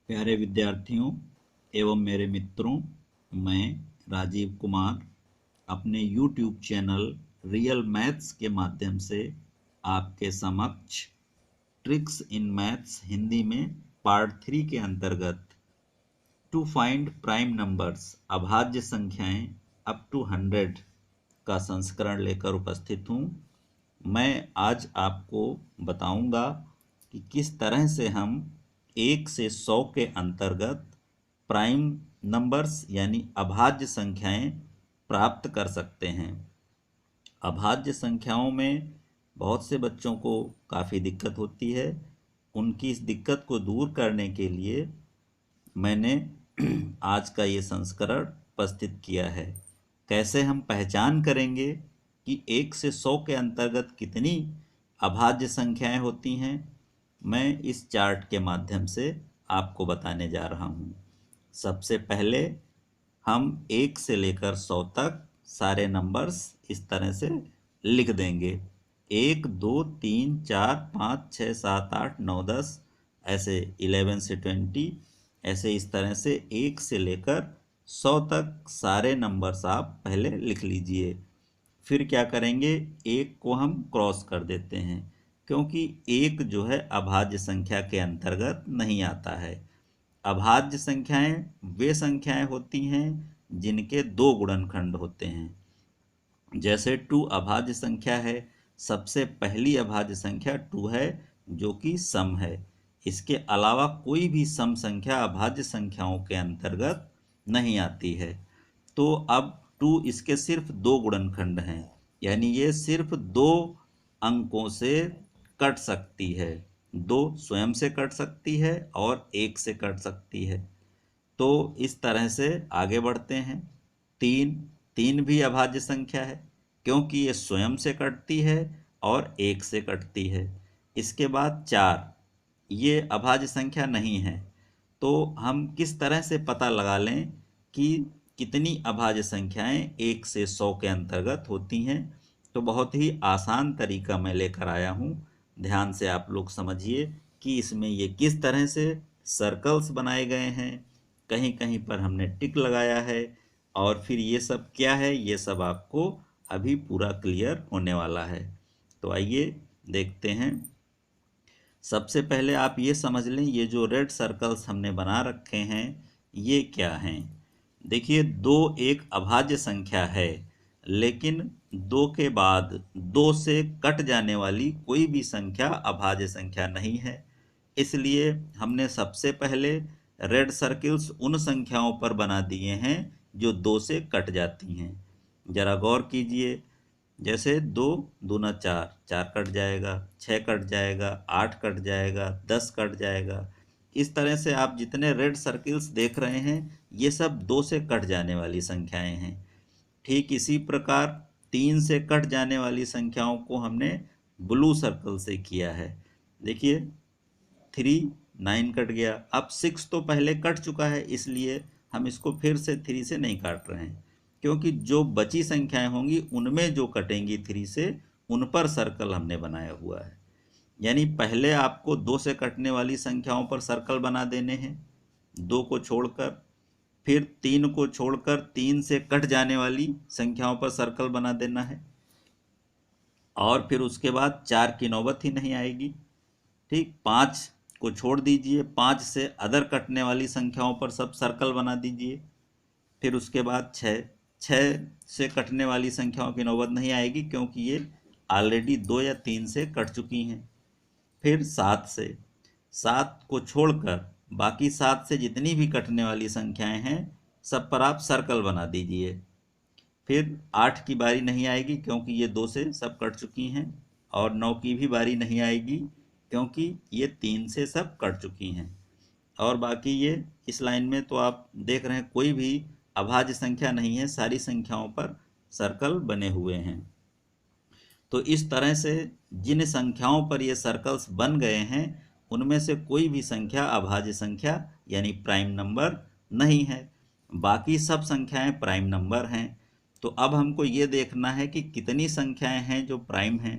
प्यारे विद्यार्थियों एवं मेरे मित्रों, मैं राजीव कुमार अपने YouTube चैनल रियल मैथ्स के माध्यम से आपके समक्ष ट्रिक्स इन मैथ्स हिंदी में पार्ट 3 के अंतर्गत टू फाइंड प्राइम नंबर्स अभाज्य संख्याएं अप टू 100 का संस्करण लेकर उपस्थित हूँ। मैं आज आपको बताऊंगा कि किस तरह से हम 1 से 100 के अंतर्गत प्राइम नंबर्स यानी अभाज्य संख्याएं प्राप्त कर सकते हैं। अभाज्य संख्याओं में बहुत से बच्चों को काफ़ी दिक्कत होती है। उनकी इस दिक्कत को दूर करने के लिए मैंने आज का ये संस्करण उपस्थित किया है। कैसे हम पहचान करेंगे कि 1 से 100 के अंतर्गत कितनी अभाज्य संख्याएं होती हैं, मैं इस चार्ट के माध्यम से आपको बताने जा रहा हूँ। सबसे पहले हम 1 से लेकर 100 तक सारे नंबर्स इस तरह से लिख देंगे। 1 2 3 4 5 6 7 8 9 10 ऐसे 11 से 20 ऐसे इस तरह से 1 से लेकर 100 तक सारे नंबर्स आप पहले लिख लीजिए। फिर क्या करेंगे, 1 को हम क्रॉस कर देते हैं क्योंकि 1 जो है अभाज्य संख्या के अंतर्गत नहीं आता है। अभाज्य संख्याएं वे संख्याएं होती हैं जिनके 2 गुणनखंड होते हैं। जैसे 2 अभाज्य संख्या है, सबसे पहली अभाज्य संख्या 2 है जो कि सम है। इसके अलावा कोई भी सम संख्या अभाज्य संख्याओं के अंतर्गत नहीं आती है। तो अब 2 इसके सिर्फ 2 गुणनखंड हैं, यानी ये सिर्फ 2 अंकों से कट सकती है। 2 स्वयं से कट सकती है और 1 से कट सकती है। तो इस तरह से आगे बढ़ते हैं। 3 भी अभाज्य संख्या है क्योंकि ये स्वयं से कटती है और 1 से कटती है। इसके बाद 4 ये अभाज्य संख्या नहीं है। तो हम किस तरह से पता लगा लें कि कितनी अभाज्य संख्याएं 1 से 100 के अंतर्गत होती हैं? तो बहुत ही आसान तरीका मैं लेकर आया हूँ। ध्यान से आप लोग समझिए कि इसमें ये किस तरह से सर्कल्स बनाए गए हैं, कहीं कहीं पर हमने टिक लगाया है, और फिर ये सब क्या है ये सब आपको अभी पूरा क्लियर होने वाला है। तो आइए देखते हैं। सबसे पहले आप ये समझ लें, ये जो रेड सर्कल्स हमने बना रखे हैं ये क्या हैं। देखिए 2 एक अभाज्य संख्या है, लेकिन 2 के बाद 2 से कट जाने वाली कोई भी संख्या अभाज्य संख्या नहीं है। इसलिए हमने सबसे पहले रेड सर्कल्स उन संख्याओं पर बना दिए हैं जो 2 से कट जाती हैं। जरा गौर कीजिए, जैसे 2 दूना 4, 4 कट जाएगा, 6 कट जाएगा, 8 कट जाएगा, 10 कट जाएगा। इस तरह से आप जितने रेड सर्कल्स देख रहे हैं ये सब 2 से कट जाने वाली संख्याएं हैं। ठीक इसी प्रकार 3 से कट जाने वाली संख्याओं को हमने ब्लू सर्कल से किया है। देखिए 3 9 कट गया। अब 6 तो पहले कट चुका है, इसलिए हम इसको फिर से 3 से नहीं काट रहे हैं, क्योंकि जो बची संख्याएं होंगी उनमें जो कटेंगी 3 से उन पर सर्कल हमने बनाया हुआ है। यानी पहले आपको 2 से कटने वाली संख्याओं पर सर्कल बना देने हैं 2 को छोड़कर, फिर 3 को छोड़कर 3 से कट जाने वाली संख्याओं पर सर्कल बना देना है, और फिर उसके बाद 4 की नौबत ही नहीं आएगी। ठीक, 5 को छोड़ दीजिए, 5 से अदर कटने वाली संख्याओं पर सब सर्कल बना दीजिए। फिर उसके बाद 6 से कटने वाली संख्याओं की नौबत नहीं आएगी क्योंकि ये ऑलरेडी 2 या 3 से कट चुकी हैं। फिर 7 को छोड़कर बाकी 7 से जितनी भी कटने वाली संख्याएं हैं सब पर आप सर्कल बना दीजिए। फिर 8 की बारी नहीं आएगी क्योंकि ये 2 से सब कट चुकी हैं, और 9 की भी बारी नहीं आएगी क्योंकि ये 3 से सब कट चुकी हैं। और बाकी ये इस लाइन में तो आप देख रहे हैं कोई भी अभाज्य संख्या नहीं है, सारी संख्याओं पर सर्कल बने हुए हैं। तो इस तरह से जिन संख्याओं पर ये सर्कल्स बन गए हैं उनमें से कोई भी संख्या अभाज्य संख्या यानी प्राइम नंबर नहीं है। बाकी सब संख्याएं प्राइम नंबर हैं। तो अब हमको ये देखना है कि कितनी संख्याएं हैं जो प्राइम हैं।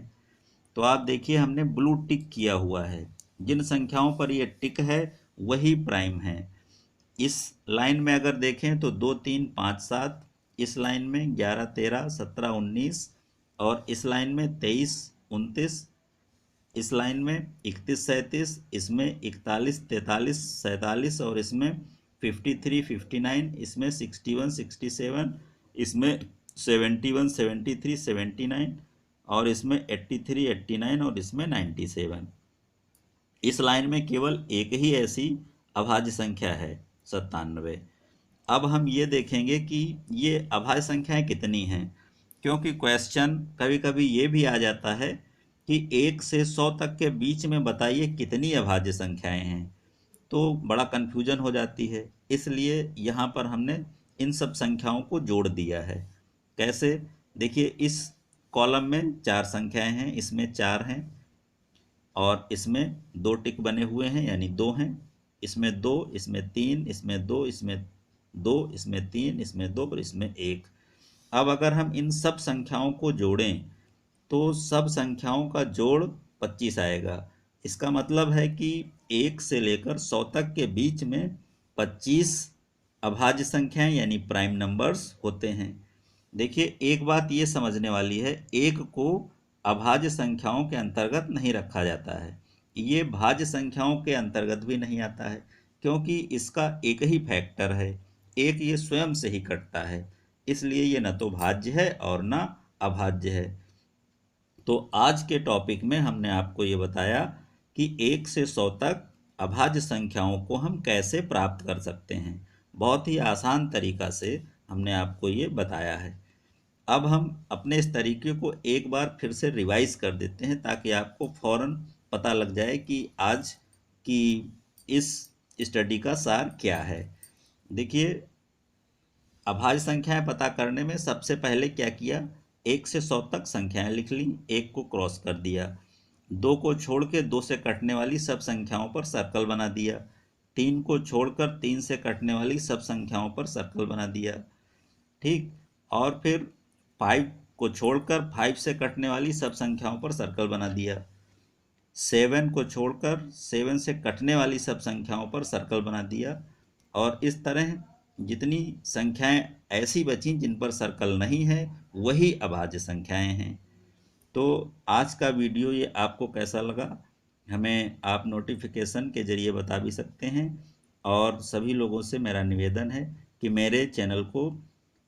तो आप देखिए हमने ब्लू टिक किया हुआ है। जिन संख्याओं पर ये टिक है वही प्राइम है। इस लाइन में अगर देखें तो 2 3 5 7, इस लाइन में 11 13 17 19, और इस लाइन में 23 29, इस लाइन में 31 37, इसमें 41 43 47, और इसमें 53 59, इसमें 61 67, इसमें 71 73 79, और इसमें 83 89, और इसमें 97। इस लाइन में केवल एक ही ऐसी अभाज्य संख्या है, 97। अब हम ये देखेंगे कि ये अभाज्य संख्याएं कितनी हैं, क्योंकि क्वेश्चन कभी कभी ये भी आ जाता है कि 1 से 100 तक के बीच में बताइए कितनी अभाज्य संख्याएं हैं, तो बड़ा कन्फ्यूजन हो जाती है। इसलिए यहाँ पर हमने इन सब संख्याओं को जोड़ दिया है। कैसे? देखिए, इस कॉलम में 4 संख्याएं हैं, इसमें 4 हैं, और इसमें 2 टिक बने हुए हैं यानी 2 हैं, इसमें 2, इसमें 3, इसमें 2, इसमें 2, इसमें 3, इसमें 2, और इसमें 1। अब अगर हम इन सब संख्याओं को जोड़ें तो सब संख्याओं का जोड़ 25 आएगा। इसका मतलब है कि 1 से लेकर 100 तक के बीच में 25 अभाज्य संख्याएं यानी प्राइम नंबर्स होते हैं। देखिए, एक बात ये समझने वाली है, 1 को अभाज्य संख्याओं के अंतर्गत नहीं रखा जाता है। ये भाज्य संख्याओं के अंतर्गत भी नहीं आता है, क्योंकि इसका एक ही फैक्टर है, एक ये स्वयं से ही कटता है, इसलिए ये न तो भाज्य है और न अभाज्य है। तो आज के टॉपिक में हमने आपको ये बताया कि 1 से 100 तक अभाज्य संख्याओं को हम कैसे प्राप्त कर सकते हैं। बहुत ही आसान तरीका से हमने आपको ये बताया है। अब हम अपने इस तरीके को एक बार फिर से रिवाइज कर देते हैं, ताकि आपको फौरन पता लग जाए कि आज की इस स्टडी का सार क्या है। देखिए, अभाज्य संख्याएं पता करने में सबसे पहले क्या किया, 1 से 100 तक संख्याएं लिख ली, 1 को क्रॉस कर दिया, 2 को छोड़ के 2 से कटने वाली सब संख्याओं पर सर्कल बना दिया, 3 को छोड़कर 3 से कटने वाली सब संख्याओं पर सर्कल बना दिया, ठीक। और फिर 5 को छोड़कर 5 से कटने वाली सब संख्याओं पर सर्कल बना दिया, 7 को छोड़कर 7 से कटने वाली सब संख्याओं पर सर्कल बना दिया, और इस तरह जितनी संख्याएं ऐसी बची जिन पर सर्कल नहीं है वही अभाज्य संख्याएं हैं। तो आज का वीडियो ये आपको कैसा लगा, हमें आप नोटिफिकेशन के जरिए बता भी सकते हैं। और सभी लोगों से मेरा निवेदन है कि मेरे चैनल को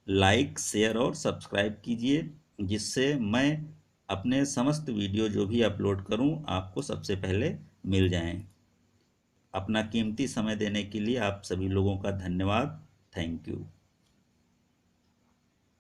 लाइक, शेयर और सब्सक्राइब कीजिए, जिससे मैं अपने समस्त वीडियो जो भी अपलोड करूं आपको सबसे पहले मिल जाएं। अपना कीमती समय देने के लिए आप सभी लोगों का धन्यवाद। Thank you.